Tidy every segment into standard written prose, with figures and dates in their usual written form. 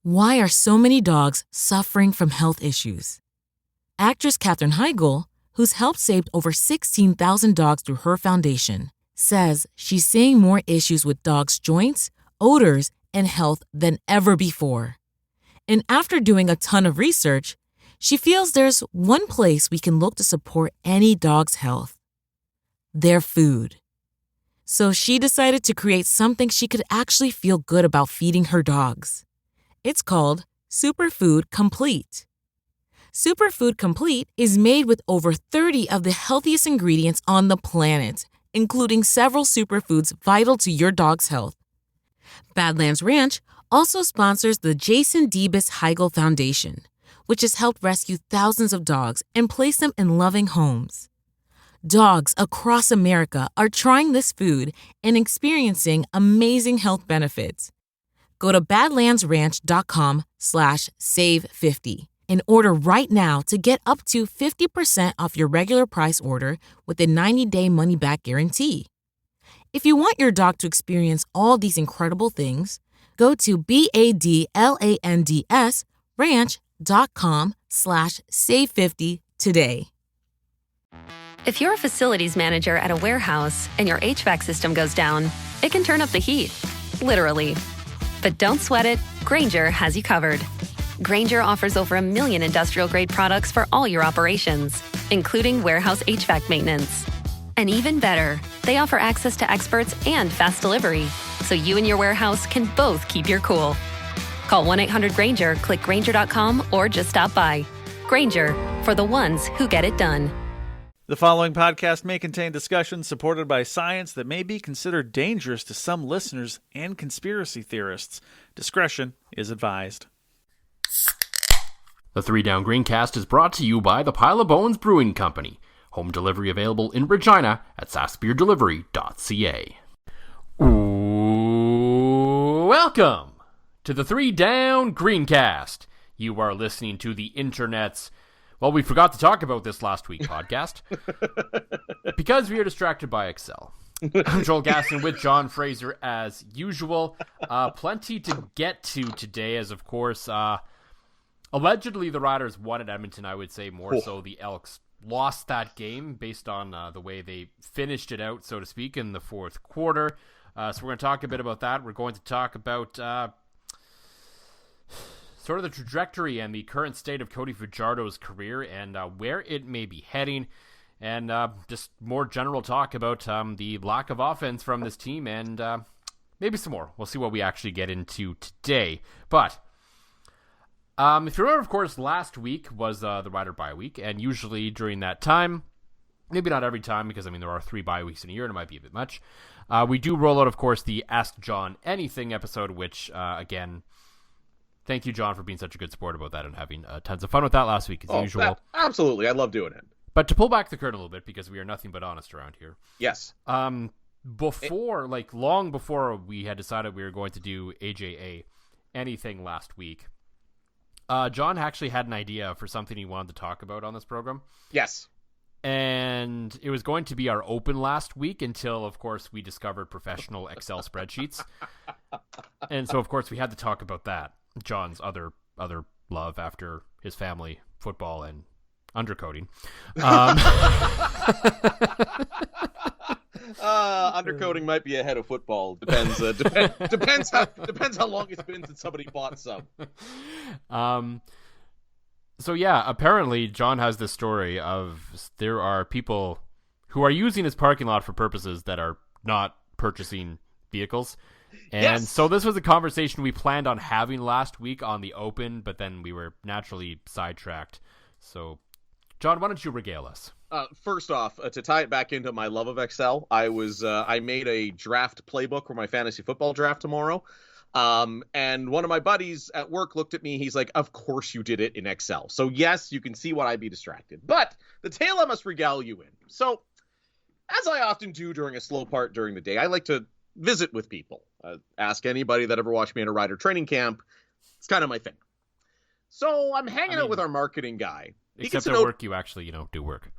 Why are so many dogs suffering from health issues? Actress Katherine Heigl, who's helped save over 16,000 dogs through her foundation, says she's seeing more issues with dogs' joints, odors, and health than ever before. And after doing a ton of research, she feels there's one place we can look to support any dog's health: their food. So she decided to create something she could actually feel good about feeding her dogs. It's called Superfood Complete. Superfood Complete is made with over 30 of the healthiest ingredients on the planet, including several superfoods vital to your dog's health. Badlands Ranch also sponsors the Jason Heigl Foundation, which has helped rescue thousands of dogs and place them in loving homes. Dogs across America are trying this food and experiencing amazing health benefits. Go to badlandsranch.com/save50 and order right now to get up to 50% off your regular price order with a 90-day money-back guarantee. If you want your dog to experience all these incredible things, go to badlandsranch.com/save50 today. If you're a facilities manager at a warehouse and your HVAC system goes down, it can turn up the heat, literally. But don't sweat it, Grainger has you covered. Grainger offers over 1 million industrial-grade products for all your operations, including warehouse HVAC maintenance. And even better, they offer access to experts and fast delivery, so you and your warehouse can both keep your cool. Call 1-800-GRAINGER, click Grainger.com, or just stop by. Grainger, for the ones who get it done. The following podcast may contain discussions supported by science that may be considered dangerous to some listeners and conspiracy theorists. Discretion is advised. The 3 Down Greencast is brought to you by the Pile of Bones Brewing Company. Home delivery available in Regina at sassbeerdelivery.ca. Welcome to the 3 Down Greencast. You are listening to the internet's well, we forgot to talk about this last week podcast because we are distracted by Excel. I'm Joel Gasson with John Fraser as usual. Plenty to get to today as, of course, allegedly the Riders won at Edmonton. I would say more so the Elks lost that game based on the way they finished it out, so to speak, in the fourth quarter. So we're going to talk a bit about that. We're going to talk about sort of the trajectory and the current state of Cody Fajardo's career and where it may be heading, and just more general talk about the lack of offense from this team, and maybe some more. We'll see what we actually get into today. But if you remember, of course, last week was the Rider bye week, and usually during that time, maybe not every time, because, I mean, there are 3 bye weeks in a year, and it might be a bit much, we do roll out, of course, the Ask John Anything episode, which, again, thank you, John, for being such a good sport about that and having tons of fun with that last week, as usual. Absolutely. I love doing it. But to pull back the curtain a little bit, because we are nothing but honest around here. Yes. Long before we had decided we were going to do AJA Anything last week, John actually had an idea for something he wanted to talk about on this program. Yes. And it was going to be our open last week until, of course, we discovered professional Excel spreadsheets. And so, of course, we had to talk about that. John's other love after his family, football, and undercoating. Undercoating might be ahead of football. Depends how long it's been since somebody bought some. So yeah, apparently John has this story of there are people who are using his parking lot for purposes that are not purchasing vehicles. And so this was a conversation we planned on having last week on the open, but then we were naturally sidetracked. So, John, why don't you regale us? First off, to tie it back into my love of Excel, I made a draft playbook for my fantasy football draft tomorrow. And one of my buddies at work looked at me. He's like, "Of course you did it in Excel." So yes, you can see why I'd be distracted. But the tale I must regale you in. So, as I often do during a slow part during the day, I like to visit with people. Ask anybody that ever watched me at a Rider training camp. It's kind of my thing. So I'm hanging out with our marketing guy. Except at work, you actually, do work.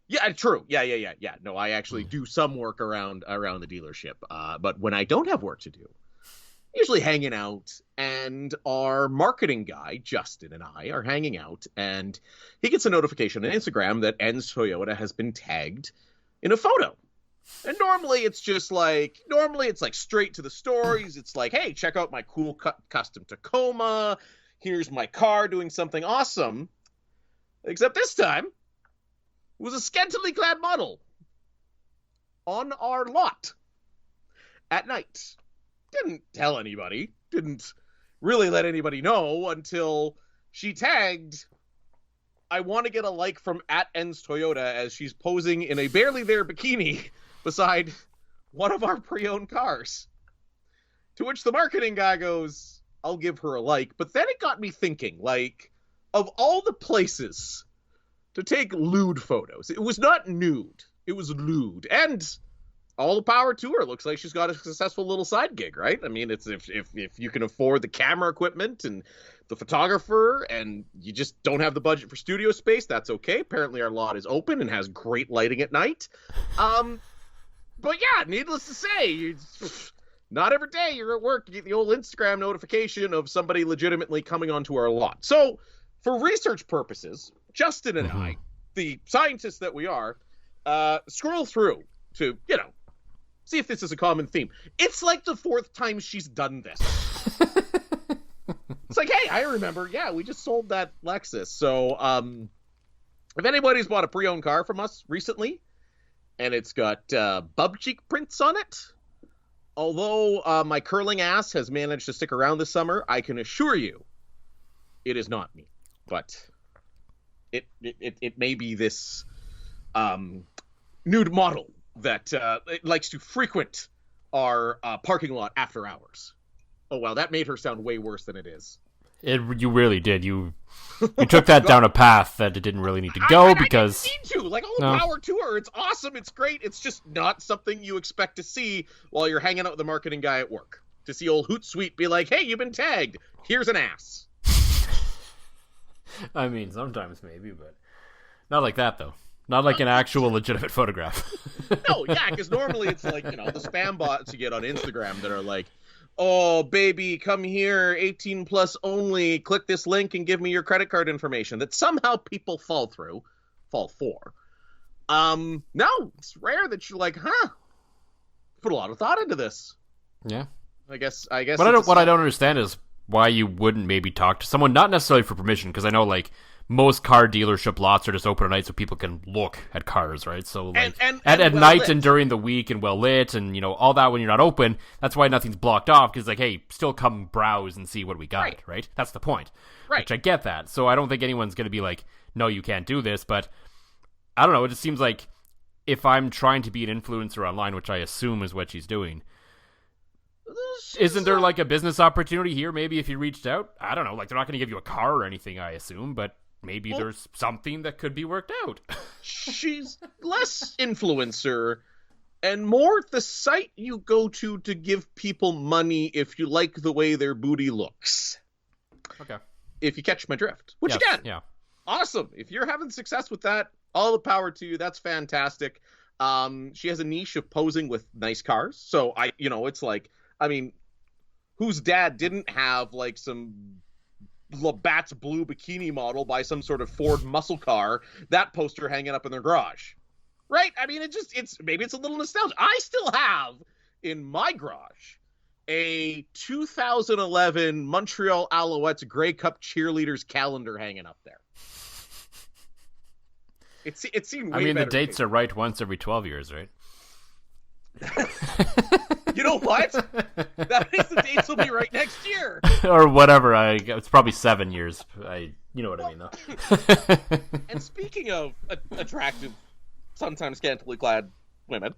Yeah, true. Yeah. No, I actually do some work around the dealership. But when I don't have work to do, usually hanging out, and our marketing guy, Justin, and I are hanging out, and he gets a notification on Instagram that En's Toyota has been tagged in a photo. And normally it's straight to the stories. It's like, hey, check out my cool custom Tacoma. Here's my car doing something awesome. Except this time, it was a scantily clad model on our lot at night. Didn't tell anybody. Didn't really let anybody know until she tagged, I want to get a like from @En's Toyota as she's posing in a barely there bikini beside one of our pre-owned cars. To which the marketing guy goes, I'll give her a like. But then it got me thinking, like, of all the places to take lewd photos, it was not nude. It was lewd. And all the power to her. Looks like she's got a successful little side gig, right? I mean, it's if you can afford the camera equipment and the photographer and you just don't have the budget for studio space, that's okay. Apparently our lot is open and has great lighting at night. But yeah, needless to say, not every day you're at work, you get the old Instagram notification of somebody legitimately coming onto our lot. So for research purposes, Justin and I, the scientists that we are, scroll through to, see if this is a common theme. It's like the 4th time she's done this. It's like, hey, I remember, we just sold that Lexus. So if anybody's bought a pre-owned car from us recently, and it's got bub cheek prints on it, although my curling ass has managed to stick around this summer, I can assure you it is not me. But it may be this nude model that likes to frequent our parking lot after hours. Oh, wow, that made her sound way worse than it is. You really did. You took that down a path that it didn't really need to go because... I didn't need to. Like, all the power to her. It's awesome. It's great. It's just not something you expect to see while you're hanging out with the marketing guy at work. To see old Hootsuite be like, hey, you've been tagged. Here's an ass. I mean, sometimes maybe, but not like that, though. Not like an actual legitimate photograph. No, yeah, because normally it's like, the spam bots you get on Instagram that are like, oh, baby, come here, 18 plus only, click this link and give me your credit card information, that somehow people fall for. No, it's rare that you're like, put a lot of thought into this. Yeah. I guess. But what I don't understand is why you wouldn't maybe talk to someone, not necessarily for permission, because I know, like, most car dealership lots are just open at night so people can look at cars, right? So, like, at well night lit. And during the week and well lit and, all that when you're not open, that's why nothing's blocked off, because, like, hey, still come browse and see what we got, right? That's the point. Right. Which I get that. So I don't think anyone's going to be like, no, you can't do this, but I don't know, it just seems like if I'm trying to be an influencer online, which I assume is what she's doing, isn't there, like, a business opportunity here, maybe, if you reached out? I don't know, like, they're not going to give you a car or anything, I assume, but maybe there's something that could be worked out. She's less influencer and more the site you go to give people money if you like the way their booty looks. Okay. If you catch my drift. Which, yes, again, awesome. If you're having success with that, all the power to you. That's fantastic. She has a niche of posing with nice cars. So, it's like, I mean, whose dad didn't have, like, some Labatt's blue bikini model by some sort of Ford muscle car, that poster hanging up in their garage, right? I mean, maybe it's a little nostalgia. I still have in my garage a 2011 Montreal Alouettes Grey Cup cheerleaders calendar hanging up there. It seemed way I mean, the better dates are right once every 12 years, right? You know what? That means the dates will be right next year. Or whatever. It's probably 7 years. You know what I mean, though. And speaking of attractive, sometimes scantily clad women,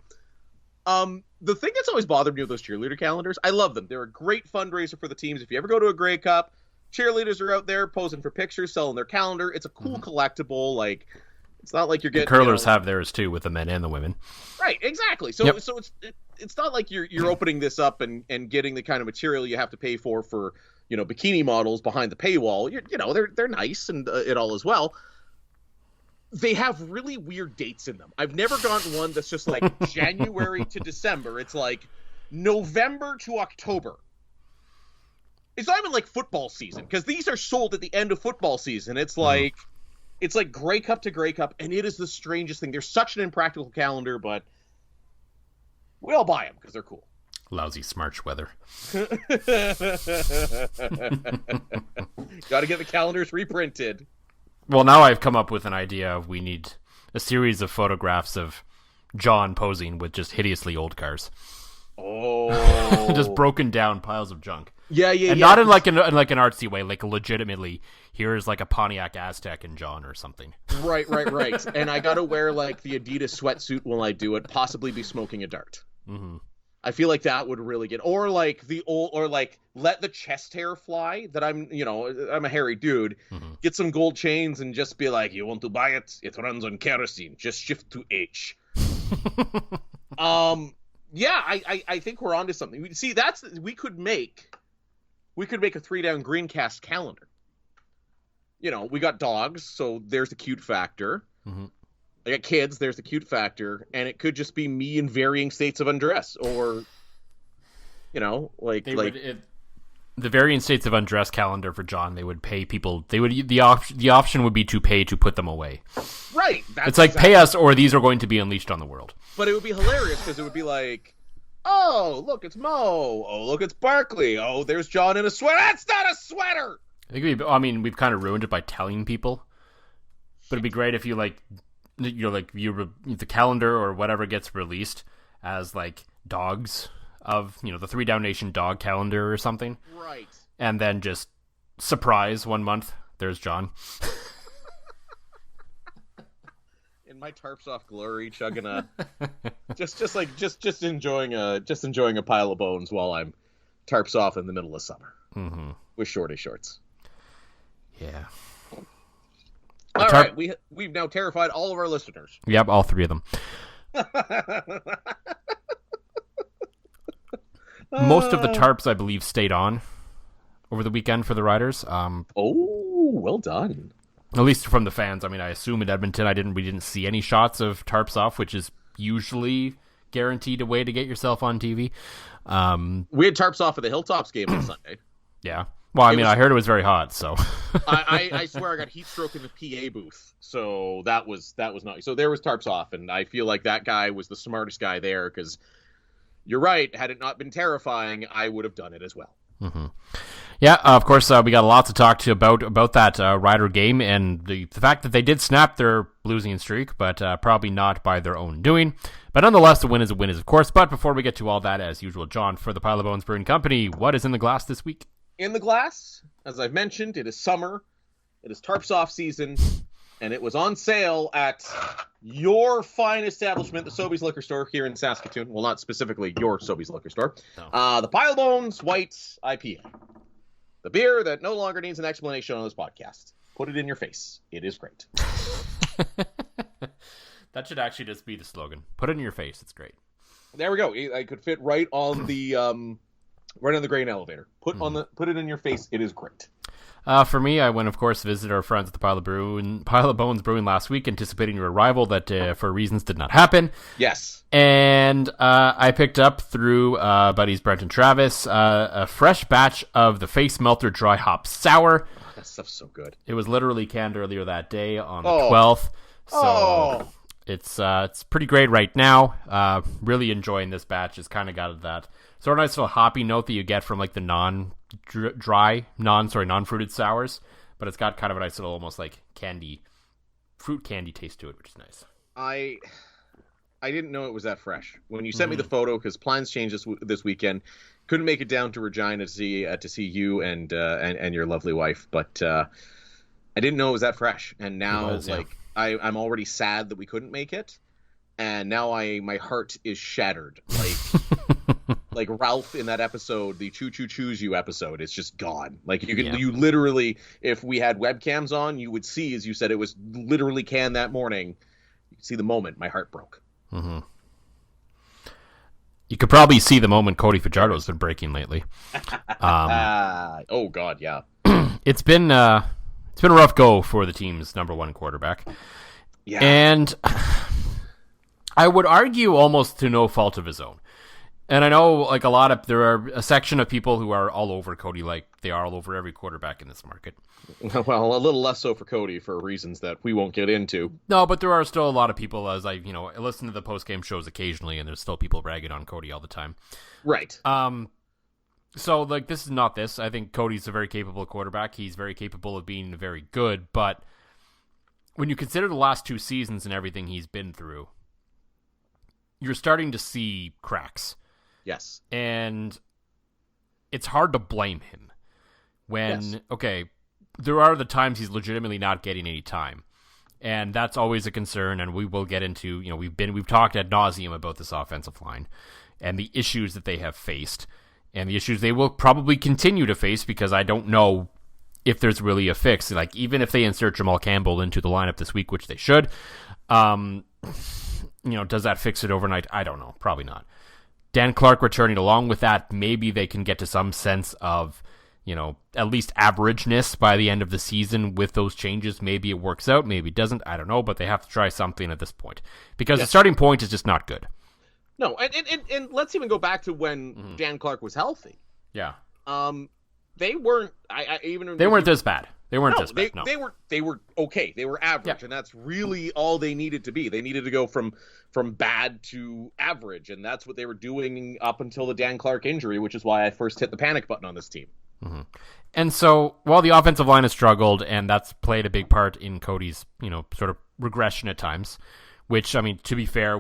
the thing that's always bothered me with those cheerleader calendars, I love them. They're a great fundraiser for the teams. If you ever go to a Grey Cup, cheerleaders are out there posing for pictures, selling their calendar. It's a cool collectible. Like, it's not like you're getting... The curlers have theirs, too, with the men and the women. Right, exactly. So it's not like you're opening this up and getting the kind of material you have to pay for bikini models behind the paywall. They're nice and it all as well. They have really weird dates in them. I've never gotten one that's just like January to December. It's like November to October. it's not even like football season, because these are sold at the end of football season. It's like Grey Cup to Grey Cup, and it is the strangest thing. There's such an impractical calendar, but we all buy them because they're cool. Lousy Smarch weather. Got to get the calendars reprinted. Well, now I've come up with an idea. We need a series of photographs of John posing with just hideously old cars. Oh. Just broken down piles of junk. Yeah. And not in like an artsy way, like legitimately, here's like a Pontiac Aztec and John or something. Right. And I got to wear like the Adidas sweatsuit while I do it, possibly be smoking a dart. Mm-hmm. I feel like that would really get, or like let the chest hair fly, that I'm a hairy dude, get some gold chains and just be like, you want to buy it? It runs on kerosene. Just shift to H. Yeah, I think we're onto something. See, we could make a 3-down Greencast calendar. We got dogs, so there's the cute factor. Mm-hmm. I got kids, there's the cute factor, and it could just be me in varying states of undress, or, the varying states of undress calendar for John. They would pay people. The option would be to pay to put them away. Right. It's like pay us, or these are going to be unleashed on the world. But it would be hilarious because it would be like, oh, look, it's Mo. Oh, look, it's Barkley. Oh, there's John in a sweater. That's not a sweater. We've kind of ruined it by telling people. But it'd be great if you the calendar or whatever gets released as like dogs of the 3 Down Nation dog calendar or something. Right. And then just surprise one month, there's John. In my tarps off glory, chugging a just enjoying a pile of bones while I'm tarps off in the middle of summer. Mm-hmm. With shorty shorts. Yeah. All right, we've now terrified all of our listeners. Yep, all 3 of them. Most of the tarps, I believe, stayed on over the weekend for the riders. Well done. At least from the fans. I assume in Edmonton we didn't see any shots of tarps off, which is usually guaranteed a way to get yourself on TV. We had tarps off at the Hilltops game on Sunday. Yeah. Well, I heard it was very hot, so. I swear I got heat stroke in the PA booth, so that was not. So there was tarps off, and I feel like that guy was the smartest guy there, because you're right. Had it not been terrifying, I would have done it as well. Mm-hmm. Yeah, of course, we got a lot to talk to about that Rider game, and the fact that they did snap their losing streak, but probably not by their own doing. But nonetheless, a win is, of course. But before we get to all that, as usual, John, for the Pile of Bones Brewing Company, what is in the glass this week? In the glass, as I've mentioned, it is summer, it is tarps off season, and it was on sale at your fine establishment, the Sobeys Liquor Store here in Saskatoon. Well, not specifically your Sobeys Liquor Store. No. The Pile Bones White IPA. The beer that no longer needs an explanation on this podcast. Put it in your face. It is great. That should actually just be the slogan. Put it in your face. It's great. There we go. I could fit right on the right on the grain elevator. Put it in your face. It is great. For me, I went, of course, to visit our friends at the Pile of Bones Brewing last week, anticipating your arrival that, for reasons, did not happen. Yes. And I picked up through buddies Brent and Travis a fresh batch of the Face Melter Dry Hop Sour. That stuff's so good. It was literally canned earlier that day on the 12th. So it's pretty great right now. Really enjoying this batch. It's kind of got that sort of nice little hoppy note that you get from like the non-fruited sours, but it's got kind of a nice little almost like fruit candy taste to it, which is nice. I didn't know it was that fresh when you sent me the photo, because plans changed this weekend. Couldn't make it down to Regina to see you and your lovely wife, but I didn't know it was that fresh. And now I'm already sad that we couldn't make it, and now my heart is shattered. Like Ralph in that episode, the Choo Choo Choose You episode, it's just gone. Like you literally, if we had webcams on, you would see, as you said, it was literally canned that morning. You could see the moment my heart broke. Mm-hmm. You could probably see the moment Cody Fajardo has been breaking lately. Oh God, yeah. It's been a rough go for the team's number one quarterback. Yeah, and I would argue almost to no fault of his own. And I know, like, there are a section of people who are all over Cody, like they are all over every quarterback in this market. Well, a little less so for Cody for reasons that we won't get into. No, but there are still a lot of people, as I listen to the post-game shows occasionally, and there's still people ragging on Cody all the time. Right. So, like, this is not this. I think Cody's a very capable quarterback. He's very capable of being very good, but when you consider the last 2 seasons and everything he's been through, you're starting to see cracks. Yes. And it's hard to blame him when, okay, there are the times he's legitimately not getting any time. And that's always a concern, and we will get into, we've talked ad nauseum about this offensive line and the issues that they have faced and the issues they will probably continue to face, because I don't know if there's really a fix. Like, even if they insert Jamal Campbell into the lineup this week, which they should, does that fix it overnight? I don't know. Probably not. Dan Clark returning along with that, maybe they can get to some sense of, at least averageness by the end of the season with those changes. Maybe it works out, maybe it doesn't. I don't know, but they have to try something at this point, because the starting point is just not good. No, and let's even go back to when Dan Clark was healthy. Yeah. They weren't. They weren't this bad. They weren't this bad. No. They were okay. They were average, and that's really all they needed to be. They needed to go from bad to average, and that's what they were doing up until the Dan Clark injury, which is why I first hit the panic button on this team. Mm-hmm. And so, while the offensive line has struggled, and that's played a big part in Cody's, sort of regression at times, which, I mean, to be fair,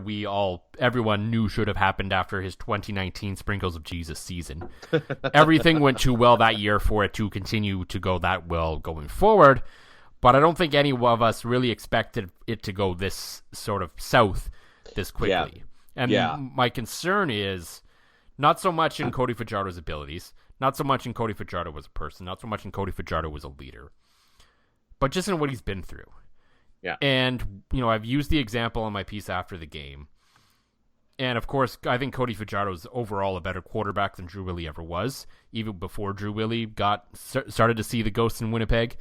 everyone knew should have happened after his 2019 Sprinkles of Jesus season. Everything went too well that year for it to continue to go that well going forward, but I don't think any of us really expected it to go this sort of south this quickly. Yeah. And my concern is not so much in Cody Fajardo's abilities, not so much in Cody Fajardo as a person, not so much in Cody Fajardo as a leader, but just in what he's been through. Yeah. And, I've used the example in my piece after the game. And, of course, I think Cody Fajardo is overall a better quarterback than Drew Willie ever was, even before Drew Willie started to see the ghosts in Winnipeg.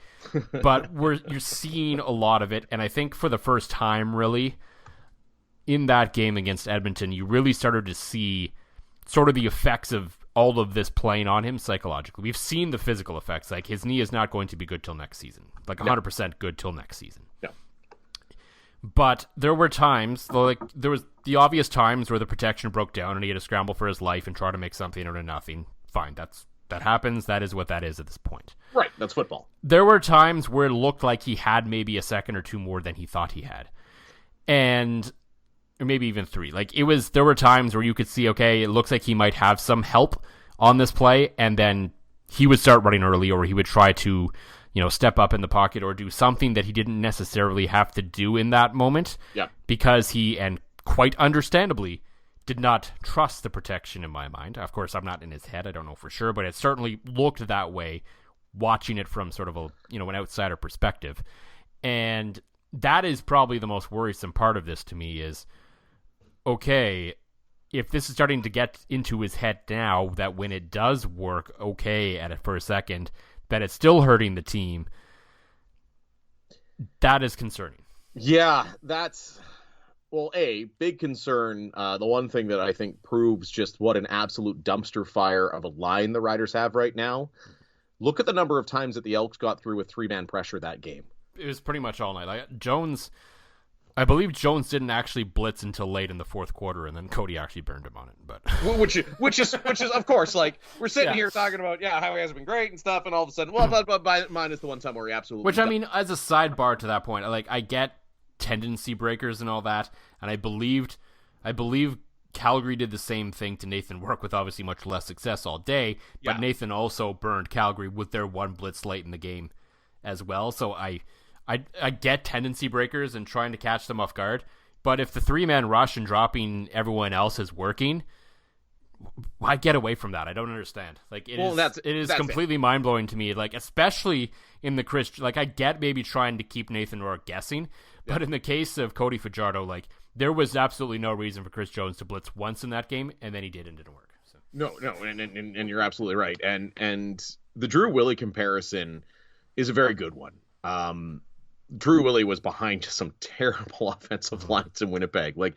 But you're seeing a lot of it. And I think for the first time, really, in that game against Edmonton, you really started to see sort of the effects of all of this playing on him psychologically. We've seen the physical effects. Like, his knee is not going to be good till next season. Like, 100% good till next season. No. But there were times, there was the obvious times where the protection broke down and he had to scramble for his life and try to make something out of nothing. Fine, that happens. That is what that is at this point. Right, that's football. There were times where it looked like he had maybe a second or two more than he thought he had. Or maybe even 3. There were times where you could see, okay, it looks like he might have some help on this play, and then he would start running early, or he would try to step up in the pocket or do something that he didn't necessarily have to do in that moment. Yeah. Because he, and quite understandably, did not trust the protection in my mind. Of course, I'm not in his head. I don't know for sure, but it certainly looked that way watching it from sort of an outsider perspective. And that is probably the most worrisome part of this to me is, okay, if this is starting to get into his head now, that when it does work for a second, that it's still hurting the team, that is concerning. Yeah, that's, big concern. The one thing that I think proves just what an absolute dumpster fire of a line the Riders have right now. Look at the number of times that the Elks got through with 3-man pressure that game. It was pretty much all night. I believe Jones didn't actually blitz until late in the fourth quarter, and then Cody actually burned him on it. But which is of course, like, we're sitting here talking about how he hasn't been great and stuff, and all of a sudden, but minus the one time where he absolutely. Which, I mean, as a sidebar to that point, I get tendency breakers and all that, and I believe Calgary did the same thing to Nathan Work with obviously much less success all day, but Nathan also burned Calgary with their one blitz late in the game as well. So I get tendency breakers and trying to catch them off guard, but if the 3-man rush and dropping everyone else is working, why get away from that? I don't understand. It is completely mind-blowing to me, especially in the Chris, I get maybe trying to keep Nathan Rourke guessing, but in the case of Cody Fajardo, there was absolutely no reason for Chris Jones to blitz once in that game, and then he did and didn't work. So. No, and you're absolutely right. And the Drew Willie comparison is a very good one. Drew Willie was behind some terrible offensive lines in Winnipeg. Like,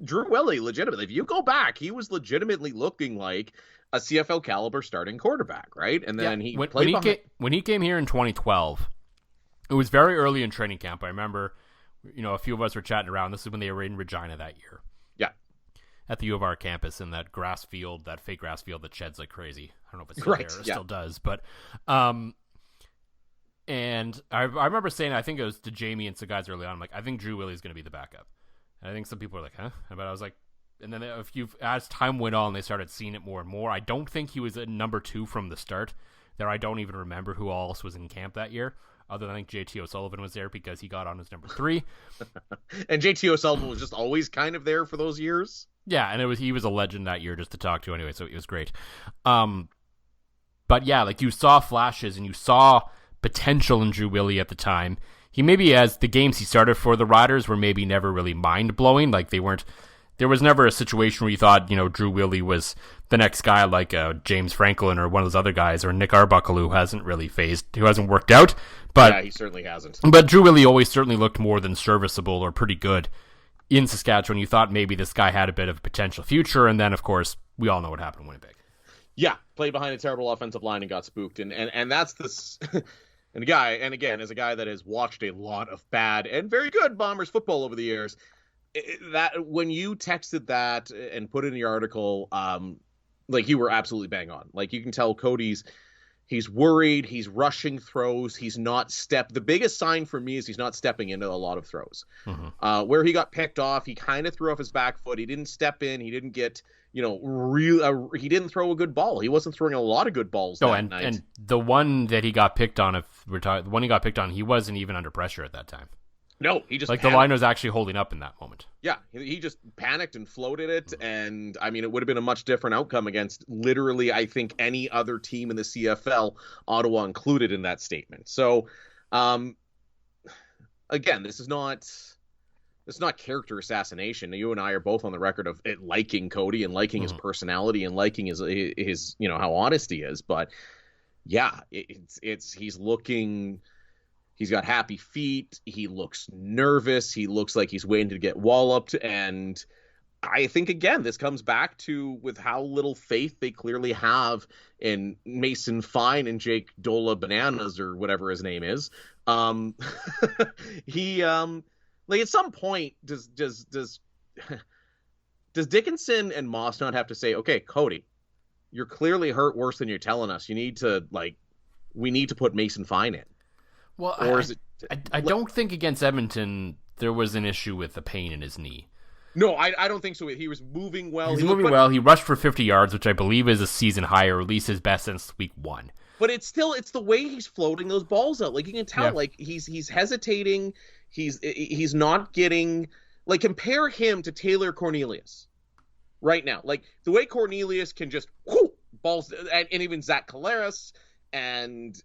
Drew Willie, legitimately, if you go back, he was legitimately looking like a CFL caliber starting quarterback, right? And then when he came here in 2012, it was very early in training camp. I remember, a few of us were chatting around. This is when they were in Regina that year. Yeah. At the U of R campus in that grass field, that fake grass field that sheds like crazy. I don't know if it's still there or still does, but and I remember saying, I think it was to Jamie and some guys early on, I'm like, I think Drew Willie's going to be the backup. And I think some people were like, huh? But I was like, and then as time went on, they started seeing it more and more. I don't think he was at number 2 from the start. There, I don't even remember who else was in camp that year, other than I think JT O'Sullivan was there because he got on as number 3. And JT O'Sullivan was just always kind of there for those years. Yeah, and he was a legend that year just to talk to anyway, so it was great. But yeah, like you saw flashes and you saw potential in Drew Willie at the time. He maybe, as the games he started for the Riders were maybe never really mind-blowing. Like there was never a situation where you thought, Drew Willie was the next guy like James Franklin or one of those other guys, or Nick Arbuckle, who hasn't worked out. But yeah, he certainly hasn't. But Drew Willie always certainly looked more than serviceable or pretty good in Saskatchewan. You thought maybe this guy had a bit of a potential future, and then, of course, we all know what happened in Winnipeg. Yeah, played behind a terrible offensive line and got spooked. And that's this... And again, as a guy that has watched a lot of bad and very good Bombers football over the years, that when you texted that and put it in your article, like you were absolutely bang on. Like you can tell Cody's worried, he's rushing throws, the biggest sign for me is he's not stepping into a lot of throws. Mm-hmm. Where he got picked off, he kind of threw off his back foot. He didn't step in. He didn't get, he didn't throw a good ball. He wasn't throwing a lot of good balls that night. And the one that he got picked on, the one he got picked on, he wasn't even under pressure at that time. No, he just panicked. The line was actually holding up in that moment. Yeah, he just panicked and floated it, and I mean, it would have been a much different outcome against literally, I think, any other team in the CFL, Ottawa included in that statement. So, again, this is not character assassination. You and I are both on the record of it liking Cody and liking his personality and liking his how honest he is. But yeah, he's got happy feet. He looks nervous. He looks like he's waiting to get walloped. And I think, again, this comes back to with how little faith they clearly have in Mason Fine and Jake Dola Bananas or whatever his name is. Like at some point, does Dickinson and Moss not have to say, okay, Cody, you're clearly hurt worse than you're telling us. We need to put Mason Fine in. Well, I don't think against Edmonton there was an issue with the pain in his knee. No, I don't think so. He was moving well. He rushed for 50 yards, which I believe is a season high, or at least his best since week 1. But it's the way he's floating those balls out. Like you can tell, like he's hesitating. He's not getting, like, compare him to Taylor Cornelius right now. Like the way Cornelius can just balls, and even Zach Collaros and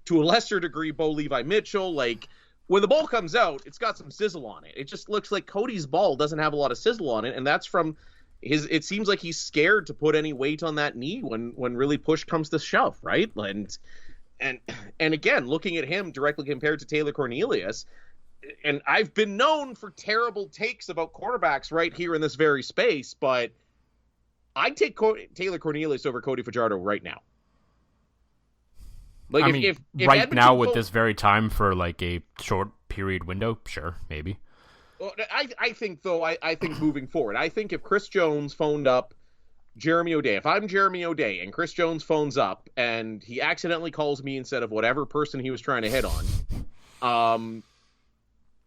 to a lesser degree Bo Levi Mitchell. Like when the ball comes out, it's got some sizzle on it. It just looks like Cody's ball doesn't have a lot of sizzle on it, and that's from it seems like he's scared to put any weight on that knee when really push comes to shove, right? And again, looking at him directly compared to Taylor Cornelius, and I've been known for terrible takes about quarterbacks right here in this very space, but I'd take Taylor Cornelius over Cody Fajardo right now. Like if right Edmonton now with this very time for like a short period window, sure, maybe. Well, I think moving forward, I think if Chris Jones phoned up Jeremy O'Day, if I'm Jeremy O'Day and Chris Jones phones up and he accidentally calls me instead of whatever person he was trying to hit on,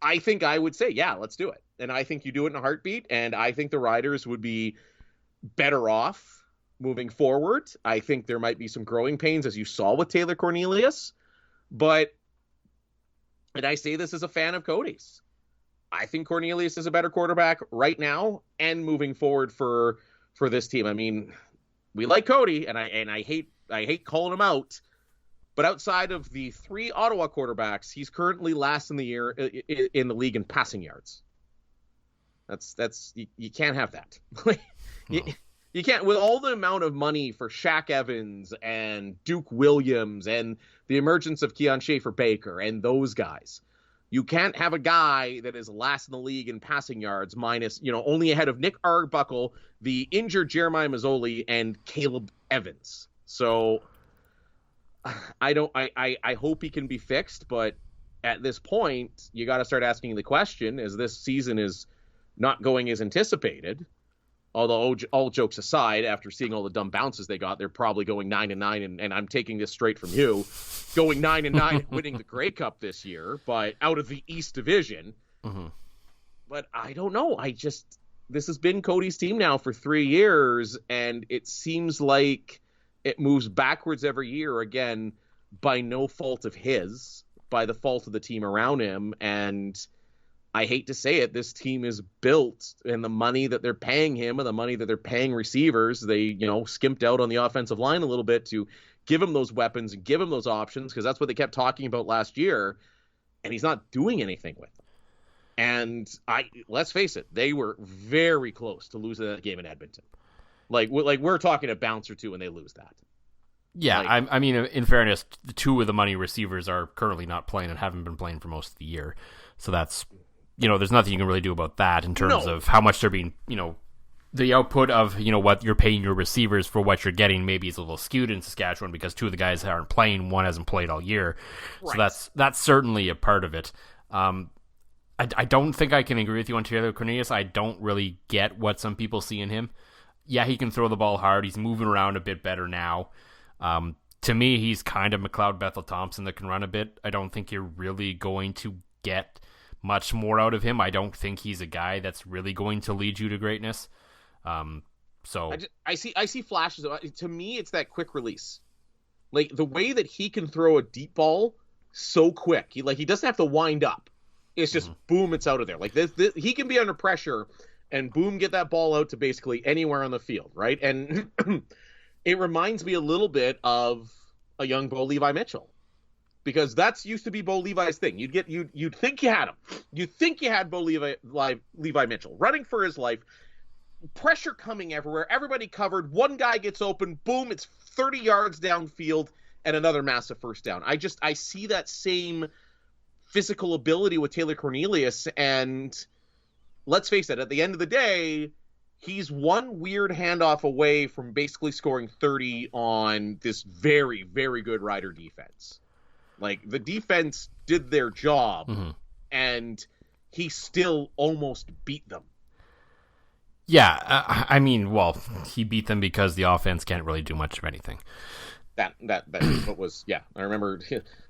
I think I would say, yeah, let's do it. And I think you do it in a heartbeat. And I think the Riders would be better off moving forward. I think there might be some growing pains, as you saw with Taylor Cornelius. But, and I say this as a fan of Cody's, I think Cornelius is a better quarterback right now and moving forward for this team. I mean, we like Cody, and I hate calling him out, but outside of the 3 Ottawa quarterbacks, he's currently last in the year in the league in passing yards. That's you can't have that. You can't, with all the amount of money for Shaq Evans and Duke Williams and the emergence of Keon Schaefer-Baker and those guys, you can't have a guy that is last in the league in passing yards minus, only ahead of Nick Arbuckle, the injured Jeremiah Mazzoli, and Caleb Evans. So I hope he can be fixed, but at this point, you got to start asking the question, as this season is not going as anticipated. Although all jokes aside, after seeing all the dumb bounces they got, they're probably going 9-9, and I'm taking this straight from you, going 9-9, winning the Grey Cup this year, but out of the East Division. Mm-hmm. But I don't know. This has been Cody's team now for 3 years, and it seems like it moves backwards every year, again, by no fault of his, by the fault of the team around him, and I hate to say it, this team is built, and the money that they're paying him and the money that they're paying receivers, they, skimped out on the offensive line a little bit to give him those weapons and give him those options, because that's what they kept talking about last year, and he's not doing anything with them. And let's face it, they were very close to losing that game in Edmonton. Like we're talking a bounce or two when they lose that. Yeah, I mean, in fairness, the two of the money receivers are currently not playing and haven't been playing for most of the year. So that's, there's nothing you can really do about that in terms of how much they're being, the output of, what you're paying your receivers for what you're getting maybe is a little skewed in Saskatchewan because two of the guys aren't playing, one hasn't played all year. Right. So that's certainly a part of it. I don't think I can agree with you on Taylor Cornelius. I don't really get what some people see in him. Yeah, he can throw the ball hard. He's moving around a bit better now. To me, he's kind of McLeod Bethel Thompson that can run a bit. I don't think you're really going to get much more out of him. I don't think he's a guy that's really going to lead you to greatness. So I see flashes. To me, it's that quick release. Like the way that he can throw a deep ball so quick. He doesn't have to wind up. It's just boom, it's out of there. Like this, he can be under pressure and boom, get that ball out to basically anywhere on the field, right? And it reminds me a little bit of a young Bo Levi Mitchell. Because that's used to be Bo Levi's thing. You'd think you had him. You think you had Bo Levi Mitchell running for his life, pressure coming everywhere, everybody covered, one guy gets open, boom, it's 30 yards downfield and another massive first down. I see that same physical ability with Taylor Cornelius, and let's face it, at the end of the day, he's one weird handoff away from basically scoring 30 on this very, very good Rider defense. Like, the defense did their job, and he still almost beat them. Yeah, I mean, well, he beat them because the offense can't really do much of anything. That is what was, yeah. I remember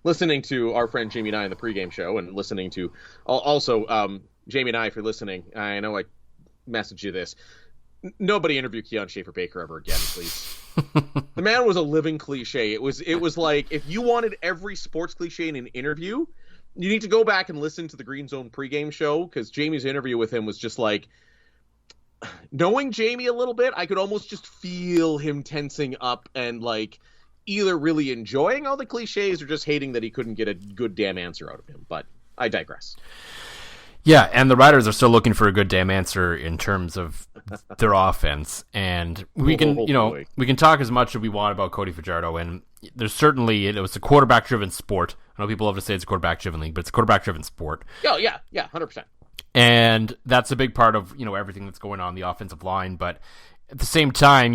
listening to our friend Jamie and I in the pregame show, and listening to, also, Jamie and I, if you're listening, I know I messaged you this. Nobody interview Keon Schaefer-Baker ever again, please. The man was a living cliche. It was like, if you wanted every sports cliche in an interview, you need to go back and listen to the Green Zone pregame show, because Jamie's interview with him was just like, knowing Jamie a little bit, I could almost just feel him tensing up and like either really enjoying all the cliches or just hating that he couldn't get a good damn answer out of him. But I digress. Yeah, and the Riders are still looking for a good damn answer in terms of their offense, and we can talk as much as we want about Cody Fajardo, and there's certainly, it was a quarterback-driven sport. I know people love to say it's a quarterback-driven league, but it's a quarterback-driven sport. Oh, yeah, 100%. And that's a big part of, everything that's going on the offensive line, but at the same time,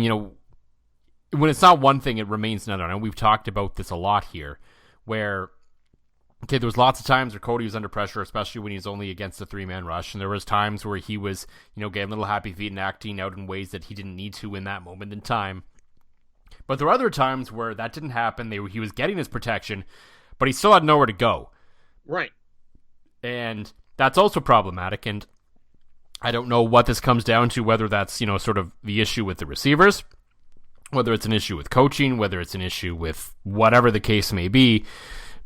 when it's not one thing, it remains another. And we've talked about this a lot here, where okay, there was lots of times where Cody was under pressure, especially when he's only against a three-man rush, and there was times where he was, getting little happy feet and acting out in ways that he didn't need to in that moment in time. But there were other times where that didn't happen. He was getting his protection, but he still had nowhere to go. Right. And that's also problematic, and I don't know what this comes down to, whether that's, sort of the issue with the receivers, whether it's an issue with coaching, whether it's an issue with whatever the case may be.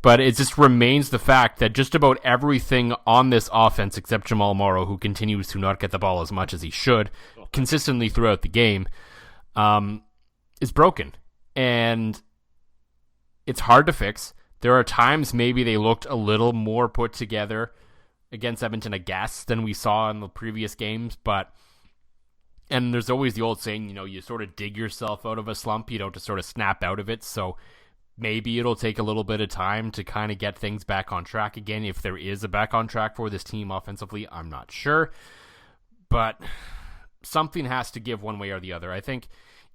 But it just remains the fact that just about everything on this offense, except Jamal Morrow, who continues to not get the ball as much as he should, consistently throughout the game, is broken. And it's hard to fix. There are times maybe they looked a little more put together against Edmonton, I guess, than we saw in the previous games. But And there's always the old saying, you sort of dig yourself out of a slump, to sort of snap out of it. So maybe it'll take a little bit of time to kind of get things back on track again. If there is a back on track for this team offensively, I'm not sure. But something has to give one way or the other. I think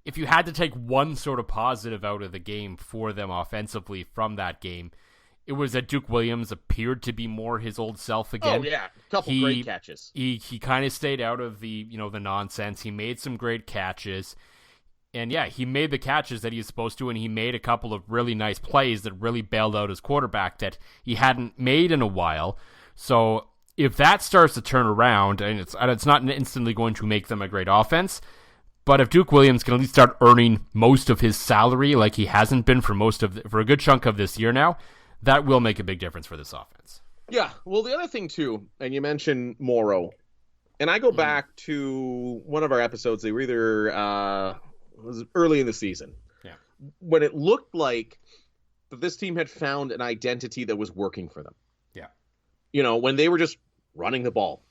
if you had to take one sort of positive out of the game for them offensively from that game, it was that Duke Williams appeared to be more his old self again. Oh, yeah. A couple great catches. He kind of stayed out of the nonsense. He made some great catches. And yeah, he made the catches that he was supposed to, and he made a couple of really nice plays that really bailed out his quarterback that he hadn't made in a while. So if that starts to turn around, and it's not instantly going to make them a great offense, but if Duke Williams can at least start earning most of his salary like he hasn't been for a good chunk of this year now, that will make a big difference for this offense. Yeah, well, the other thing, too, and you mentioned Morrow, and I go back to one of our episodes, they were either it was early in the season, when it looked like that this team had found an identity that was working for them. Yeah. When they were just running the ball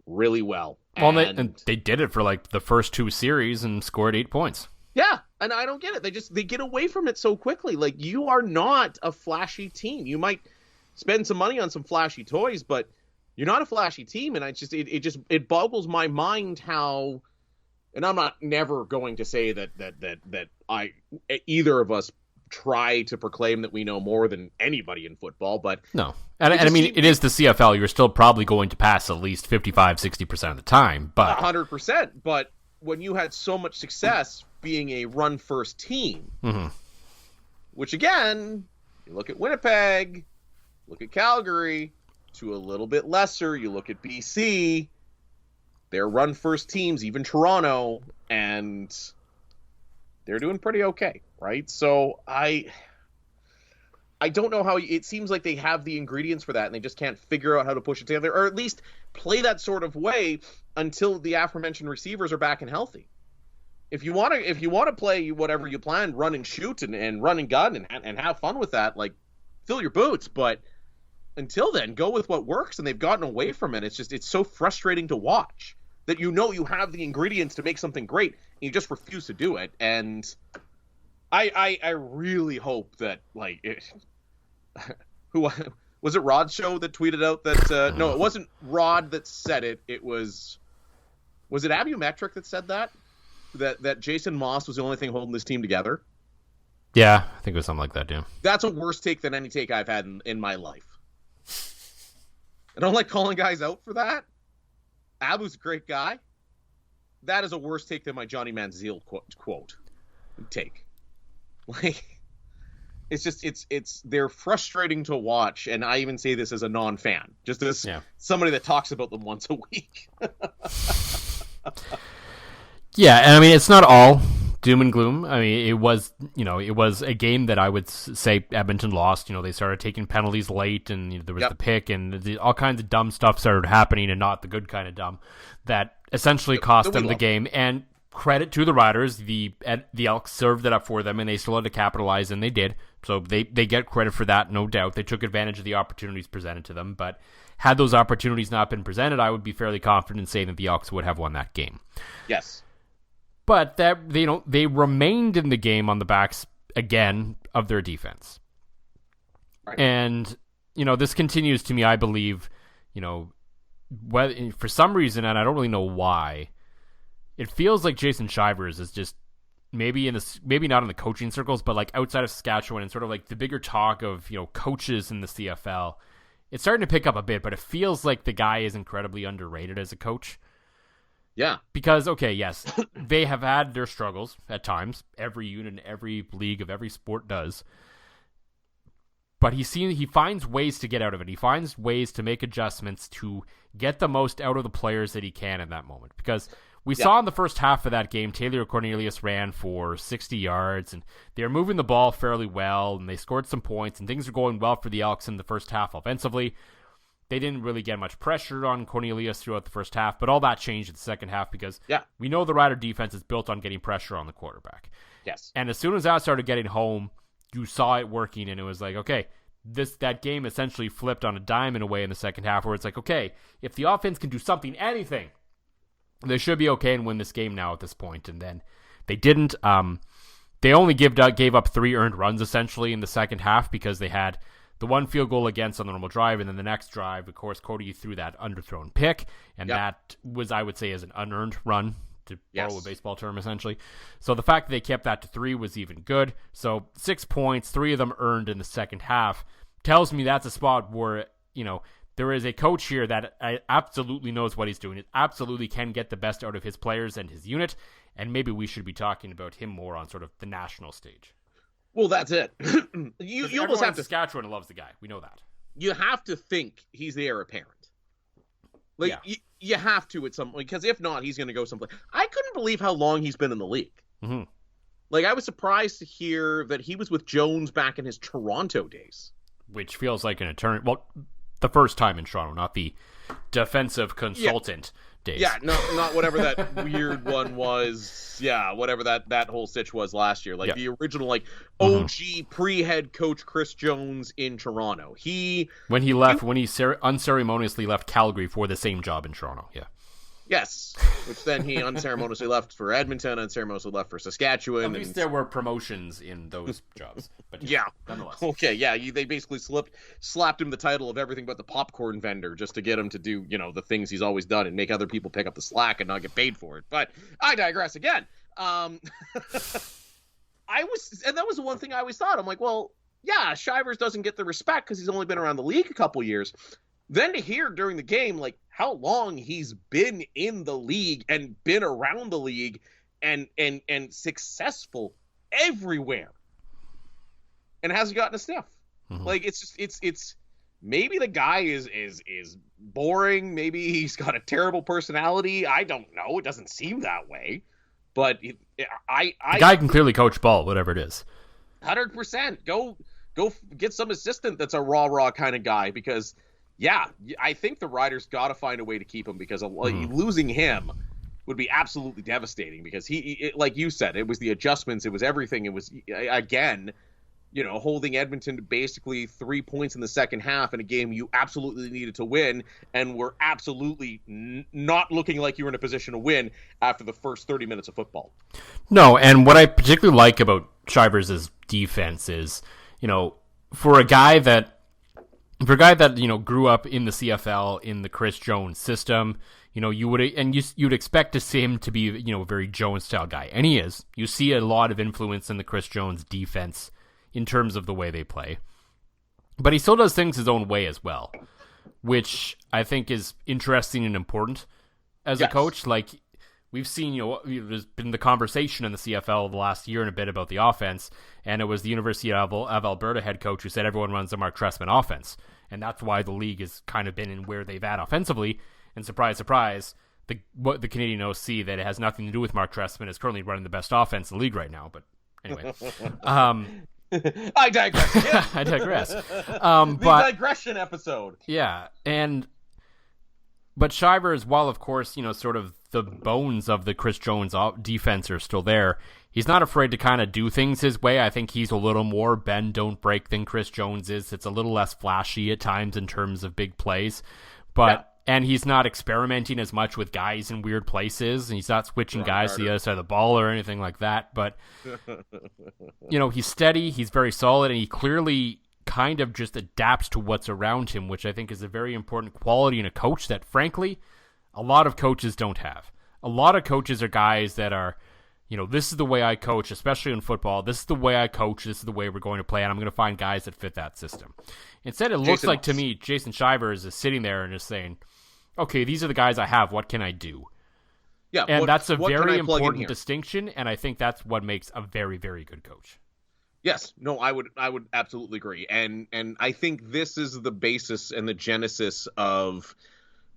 really well. Well, and they did it for like the first 2 series and scored 8 points. Yeah, and I don't get it. They get away from it so quickly. Like, you are not a flashy team. You might spend some money on some flashy toys, but you're not a flashy team. And it boggles my mind how, and I'm never going to say that either of us try to proclaim that we know more than anybody in football, but no. And I mean, it is the CFL. You're still probably going to pass at least 55-60% of the time, but 100%. But when you had so much success being a run-first team, which again, you look at Winnipeg, look at Calgary, to a little bit lesser, you look at BC, they're run-first teams, even Toronto, and they're doing pretty okay, right? So I don't know how it seems like they have the ingredients for that, and they just can't figure out how to push it together, or at least play that sort of way until the aforementioned receivers are back and healthy. If you want to play whatever you planned, run and shoot and run and gun and have fun with that, like, fill your boots. But until then, go with what works. And they've gotten away from it. It's so frustrating to watch that you have the ingredients to make something great, and you just refuse to do it. And I really hope that, like, who was it? Rod's show that tweeted out that no, it wasn't Rod that said it. It was it Abumetric that said that Jason Moss was the only thing holding this team together? Yeah, I think it was something like that, yeah. That's a worse take than any take I've had in my life. I don't like calling guys out for that. Abu's a great guy. That is a worse take than my Johnny Manziel quote. Take. Like, they're frustrating to watch, and I even say this as a non-fan, just as somebody that talks about them once a week. Yeah, and I mean, it's not all doom and gloom. I mean, it was a game that I would say Edmonton lost. They started taking penalties late, and there was the pick, and all kinds of dumb stuff started happening, and not the good kind of dumb, that essentially cost them the game. And credit to the Riders, the Elks served it up for them, and they still had to capitalize, and they did. So they get credit for that, no doubt. They took advantage of the opportunities presented to them, but had those opportunities not been presented, I would be fairly confident in saying that the Elks would have won that game. Yes. But that they remained in the game on the backs again of their defense. Right. And this continues to me, I believe, for some reason, and I don't really know why, it feels like Jason Shivers is just maybe not in the coaching circles, but like outside of Saskatchewan and sort of like the bigger talk of coaches in the CFL. It's starting to pick up a bit, but it feels like the guy is incredibly underrated as a coach. Yeah. Because, okay, yes, they have had their struggles at times. Every unit in every league of every sport does. But he finds ways to get out of it. He finds ways to make adjustments to get the most out of the players that he can in that moment. Because we saw in the first half of that game, Taylor Cornelius ran for 60 yards, and they were moving the ball fairly well, and they scored some points, and things were going well for the Elks in the first half offensively. They didn't really get much pressure on Cornelius throughout the first half, but all that changed in the second half because we know the Rider defense is built on getting pressure on the quarterback. Yes. And as soon as that started getting home, you saw it working, and it was like, okay, that game essentially flipped on a dime in a way in the second half where it's like, okay, if the offense can do anything, They should be okay and win this game now at this point, and then they didn't. They only gave up 3 earned runs essentially in the second half because they had the one field goal against on the normal drive, and then the next drive, of course, Cody threw that underthrown pick, and that was, I would say, as an unearned run, to borrow a baseball term, essentially. So the fact that they kept that to 3 was even good. So 6 points, 3 of them earned in the second half, tells me that's a spot where, there is a coach here that absolutely knows what he's doing. It absolutely can get the best out of his players and his unit, and maybe we should be talking about him more on sort of the national stage. Well, that's it. you almost have to. Saskatchewan loves the guy. We know that. You have to think he's the heir apparent. You have to at some point, because if not, he's going to go someplace. I couldn't believe how long he's been in the league. Mm-hmm. I was surprised to hear that he was with Jones back in his Toronto days. Which feels like an eternity. Well, the first time in Toronto, not the defensive consultant days. Yeah, not whatever that weird one was. Yeah, whatever that whole stitch was last year. The original, OG pre-head coach Chris Jones in Toronto. When he unceremoniously left Calgary for the same job in Toronto. Yeah. Yes, which then he unceremoniously left for Edmonton, unceremoniously left for Saskatchewan. At least there were promotions in those jobs. But nonetheless. Okay, yeah, they basically slapped him the title of everything but the popcorn vendor just to get him to do, the things he's always done and make other people pick up the slack and not get paid for it. But I digress again. And that was the one thing I always thought. I'm like, well, yeah, Shivers doesn't get the respect because he's only been around the league a couple years. Then to hear during the game, how long he's been in the league and been around the league and successful everywhere and hasn't gotten a sniff. Mm-hmm. It's maybe the guy is boring. Maybe he's got a terrible personality. I don't know. It doesn't seem that way, but the guy can clearly coach ball, whatever it is. 100%. Go get some assistant that's a raw kind of guy, because yeah, I think the Riders got to find a way to keep him, because losing him would be absolutely devastating, because he like you said, it was the adjustments, it was everything. It was, again, holding Edmonton to basically 3 points in the second half in a game you absolutely needed to win, and were absolutely not looking like you were in a position to win after the first 30 minutes of football. No, and what I particularly like about Shivers' defense is, for a guy that grew up in the CFL in the Chris Jones system, you'd expect to see him to be, a very Jones style guy, and he is. You see a lot of influence in the Chris Jones defense in terms of the way they play, but he still does things his own way as well, which I think is interesting and important as a coach. We've seen, there's been the conversation in the CFL the last year and a bit about the offense, and it was the University of Alberta head coach who said everyone runs a Mark Trestman offense, and that's why the league has kind of been in where they've at offensively. And surprise, surprise, the Canadian OC that it has nothing to do with Mark Trestman is currently running the best offense in the league right now. But anyway, I digress. Yeah. I digress. The digression episode. Yeah, but Shivers, while of course, sort of the bones of the Chris Jones defense are still there, he's not afraid to kind of do things his way. I think he's a little more bend, don't break than Chris Jones is. It's a little less flashy at times in terms of big plays, and he's not experimenting as much with guys in weird places, and he's not switching guys to the other side of the ball or anything like that. But, he's steady, he's very solid, and he clearly kind of just adapts to what's around him, which I think is a very important quality in a coach that, frankly, a lot of coaches don't have. A lot of coaches are guys that are, this is the way I coach, especially in football. This is the way I coach. This is the way we're going to play, and I'm going to find guys that fit that system. Instead, it looks like to me, Jason Shivers is sitting there and is saying, okay, these are the guys I have. What can I do? Yeah, and that's a very important distinction, and I think that's what makes a very, very good coach. Yes, no, I would absolutely agree, and I think this is the basis and the genesis of,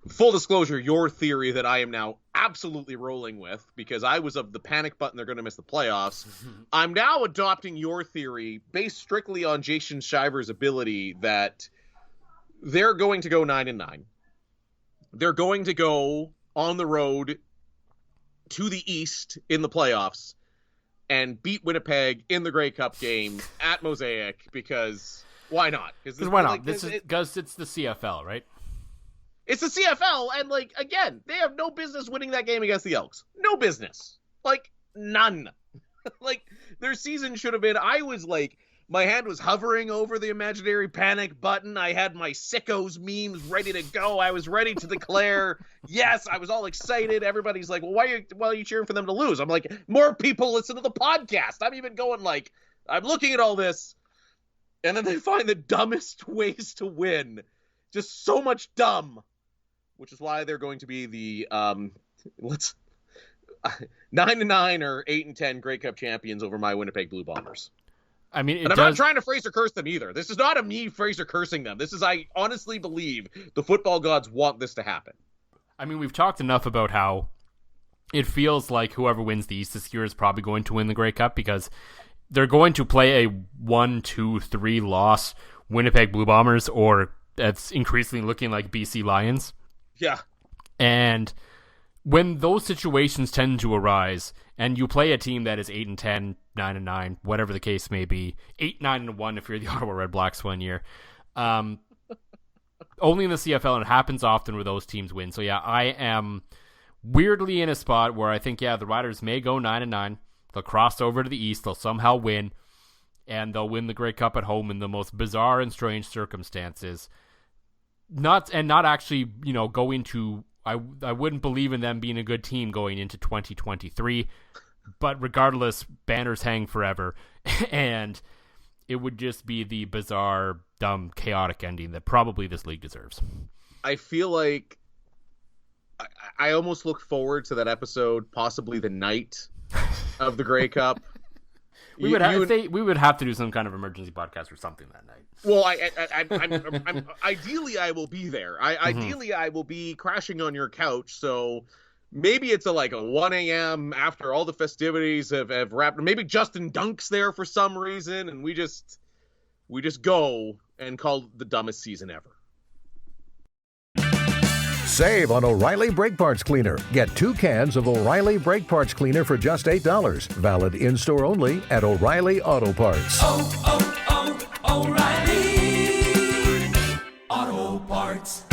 full disclosure, your theory that I am now absolutely rolling with, because I was of the panic button, they're going to miss the playoffs. I'm now adopting your theory based strictly on Jason Shivers' ability that they're going to go 9-9. They're going to go on the road to the East in the playoffs and beat Winnipeg in the Grey Cup game at Mosaic, because why not? Because why not? Because it's the CFL, right? It's the CFL, and, like, again, they have no business winning that game against the Elks. No business. Like, none. Like, their season should have been, I was like, my hand was hovering over the imaginary panic button. I had my sickos memes ready to go. I was ready to declare, yes, I was all excited. Everybody's like, well, why are you cheering for them to lose? I'm like, more people listen to the podcast. I'm even going like, I'm looking at all this, and then they find the dumbest ways to win. Just so much dumb. Which is why they're going to be the 9-9 or 8-10 Grey Cup champions over my Winnipeg Blue Bombers. I mean, I'm not trying to Fraser curse them either. This is not a me Fraser cursing them. This is, I honestly believe the football gods want this to happen. I mean, we've talked enough about how it feels like whoever wins the East this year is probably going to win the Grey Cup, because they're going to play a 1-2-3 loss Winnipeg Blue Bombers, or it's increasingly looking like BC Lions. Yeah. And when those situations tend to arise, and you play a team that is 8-10, 9-9, whatever the case may be, 8-9-1 if you're the Ottawa Red Blacks one year, only in the CFL, and it happens often where those teams win. So yeah, I am weirdly in a spot where I think, yeah, the Riders may go 9-9. They'll cross over to the East. They'll somehow win, and they'll win the Grey Cup at home in the most bizarre and strange circumstances. Not actually, go into, I wouldn't believe in them being a good team going into 2023, but regardless, banners hang forever, and it would just be the bizarre, dumb, chaotic ending that probably this league deserves. I feel like I almost look forward to that episode, possibly the night of the Grey Cup. We would have to do some kind of emergency podcast or something that night. Well, I'm ideally I will be there. Ideally I will be crashing on your couch. So maybe it's a 1 a.m. after all the festivities have wrapped. Maybe Justin Dunk's there for some reason, and we just go and call it the dumbest season ever. Save on O'Reilly Brake Parts Cleaner. Get 2 cans of O'Reilly Brake Parts Cleaner for just $8. Valid in-store only at O'Reilly Auto Parts. O'Reilly Auto Parts.